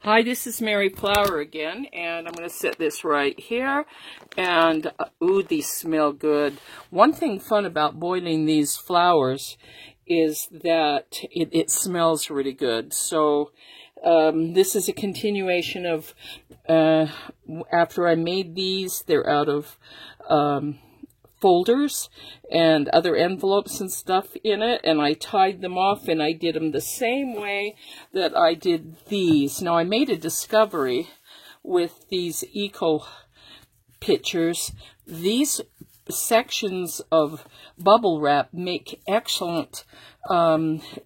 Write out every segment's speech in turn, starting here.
Hi, this is Mary Flower again, and I'm going to set this right here. And, ooh, these smell good. One thing fun about boiling these flowers is that it smells really good. So, this is a continuation of, after I made these, they're out of, folders and other envelopes and stuff in it, and I tied them off, and I did them the same way that I did these. Now, I made a discovery with these eco pictures. These sections of bubble wrap make excellent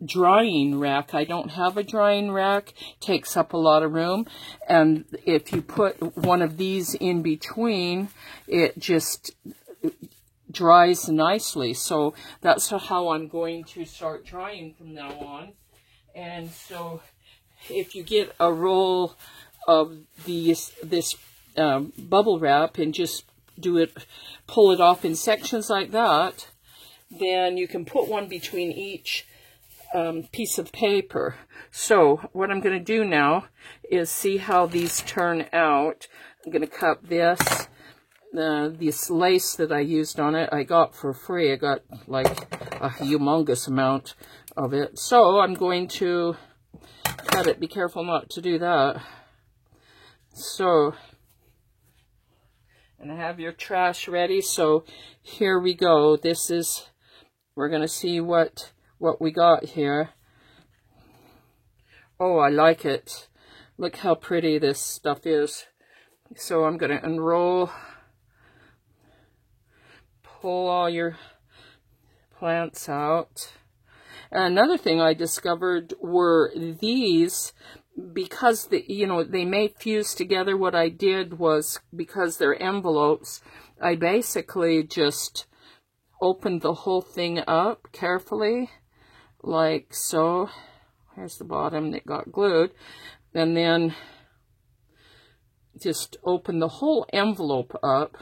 drying rack. I don't have a drying rack. It takes up a lot of room, and if you put one of these in between, it just dries nicely. So that's how I'm going to start drying from now on. And so if you get a roll of this bubble wrap and just pull it off in sections like that, then you can put one between each piece of paper. So what I'm going to do now is see how these turn out. I'm going to cut this. This lace that I used on it, I got for free. I got like a humongous amount of it. So I'm going to cut it. Be careful not to do that. So, and have your trash ready. So here we go. This is, we're going to see what we got here. Oh, I like it. Look how pretty this stuff is. So I'm going to unroll. Pull all your plants out. And another thing I discovered were these, because they may fuse together. What I did was, because they're envelopes, I basically just opened the whole thing up carefully, like so. Here's the bottom that got glued, and then just open the whole envelope up.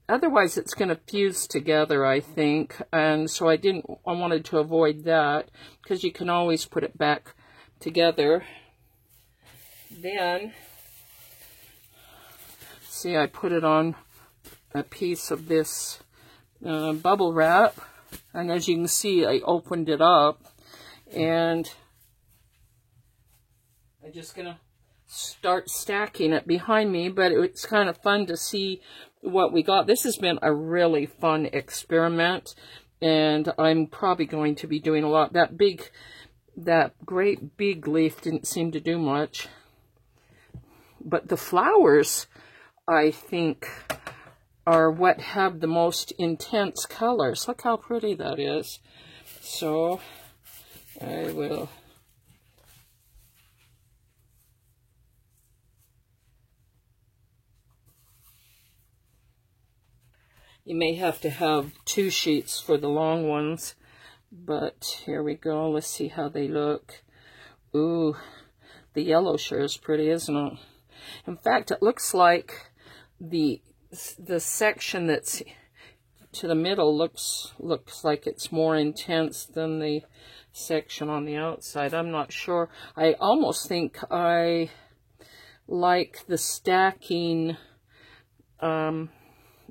Otherwise, it's going to fuse together, I think, and so I wanted to avoid that, because you can always put it back together. Then, see, I put it on a piece of this bubble wrap, and as you can see, I opened it up, and I'm just going to start stacking it behind me, but it's kind of fun to see what we got. This has been a really fun experiment, and I'm probably going to be doing a lot. That great big leaf didn't seem to do much, but the flowers, I think, are what have the most intense colors. Look how pretty that is. So I will You may have to have 2 sheets for the long ones, but here we go. Let's see how they look. Ooh, the yellow sure is pretty, isn't it? In fact, it looks like the section that's to the middle looks like it's more intense than the section on the outside. I'm not sure. I almost think I like the stacking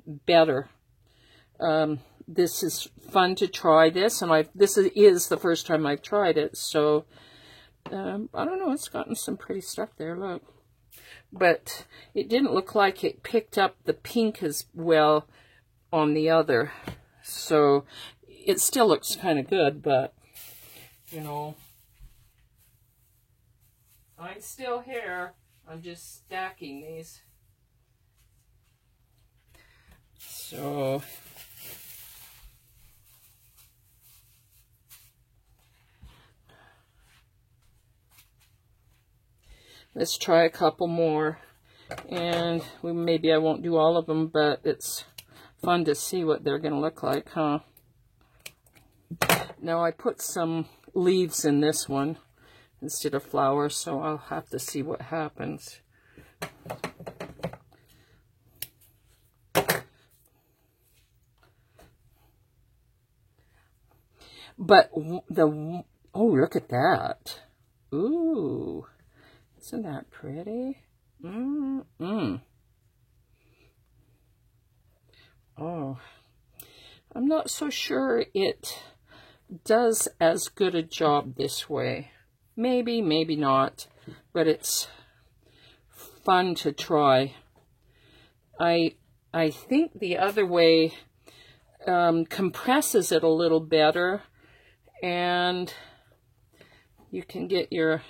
better. This is fun to try this, and this is the first time I've tried it, so I don't know, it's gotten some pretty stuff there, look. But it didn't look like it picked up the pink as well on the other, so it still looks kind of good, but, you know, I'm still here. I'm just stacking these. So let's try a couple more, and maybe I won't do all of them, but it's fun to see what they're going to look like, huh? Now I put some leaves in this one instead of flowers, so I'll have to see what happens. But oh, look at that. Ooh. Isn't that pretty? Mm-mm. Oh, I'm not so sure it does as good a job this way. Maybe, maybe not, but it's fun to try. I think the other way compresses it a little better, and you can get your,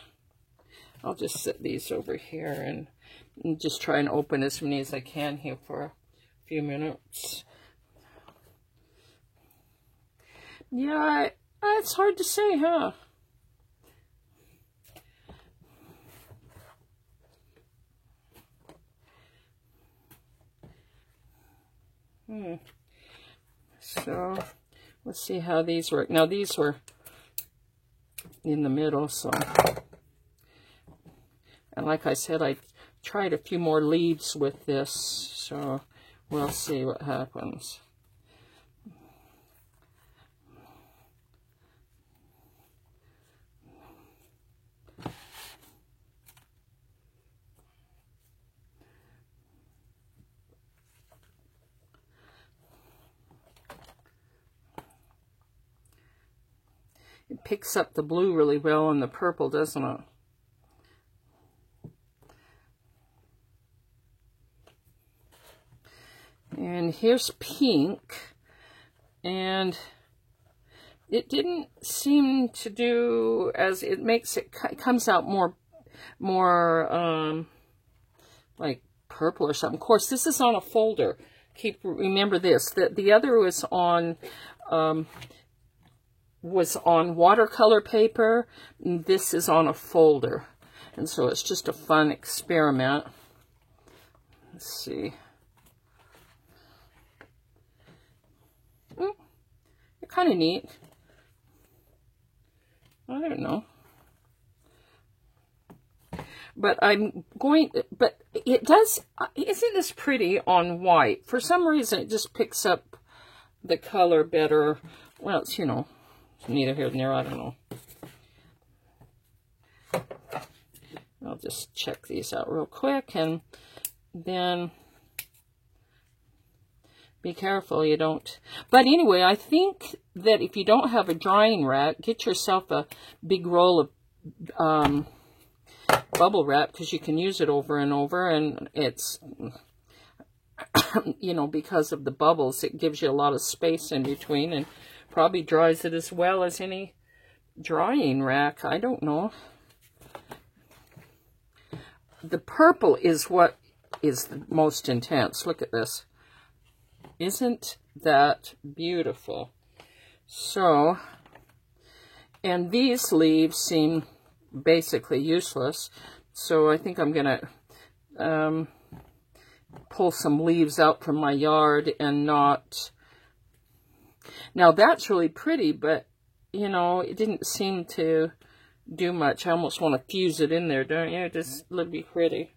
I'll just set these over here and just try and open as many as I can here for a few minutes. Yeah, it's hard to say, huh? So, let's see how these work. Now, these were in the middle, so... And like I said, I tried a few more leaves with this, so we'll see what happens. It picks up the blue really well and the purple, doesn't it? And here's pink, and it didn't seem to do as it makes it comes out more like purple or something. Of course, this is on a folder. Remember this, that the other was on watercolor paper, and this is on a folder, and so it's just a fun experiment. Let's see. They're kind of neat. I don't know. But it does, isn't this pretty on white? For some reason, it just picks up the color better. Well, it's, you know, neither here nor there, I don't know. I'll just check these out real quick, and then be careful you don't. But anyway, I think that if you don't have a drying rack, get yourself a big roll of bubble wrap, because you can use it over and over, and it's, you know, because of the bubbles, it gives you a lot of space in between, and probably dries it as well as any drying rack. I don't know. The purple is what is the most intense. Look at this. Isn't that beautiful? So, and these leaves seem basically useless, so I think I'm going to pull some leaves out from my yard and not... Now, that's really pretty, but, you know, it didn't seem to do much. I almost want to fuse it in there, don't you? Just let it be pretty.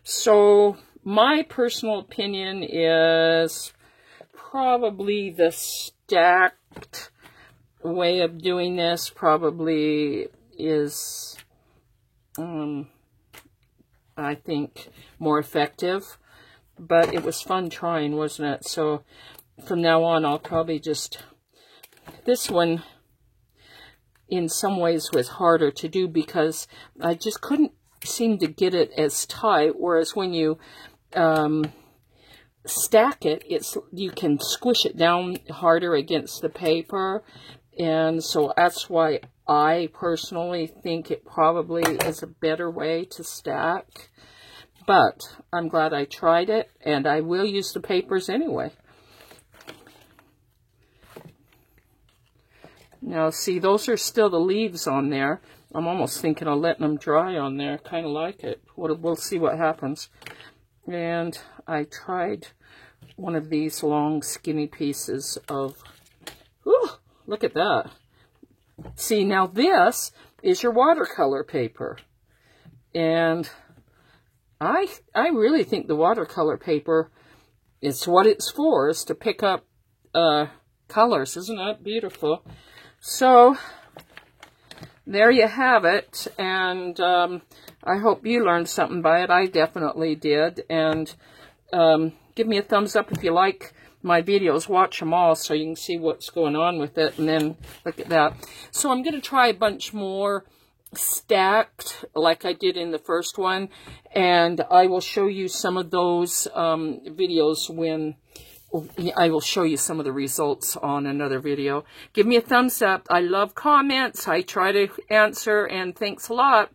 So, my personal opinion is probably the stacked way of doing this probably is, I think, more effective. But it was fun trying, wasn't it? So, from now on, I'll probably just... This one, in some ways, was harder to do because I just couldn't seem to get it as tight, whereas when you stack it, you can squish it down harder against the paper, and so that's why I personally think it probably is a better way to stack. But I'm glad I tried it, and I will use the papers anyway. Now, see, those are still the leaves on there. I'm almost thinking of letting them dry on there. Kind of like it. We'll see what happens. And I tried one of these long, skinny pieces of... Ooh, look at that. See, now this is your watercolor paper. And I really think the watercolor paper is what it's for, is to pick up colors. Isn't that beautiful? So there you have it, and I hope you learned something by it. I definitely did. And give me a thumbs up if you like my videos. Watch them all so you can see what's going on with it, and then look at that. So I'm going to try a bunch more stacked like I did in the first one, and I will show you some of those videos when I will show you some of the results on another video. Give me a thumbs up. I love comments. I try to answer, and thanks a lot.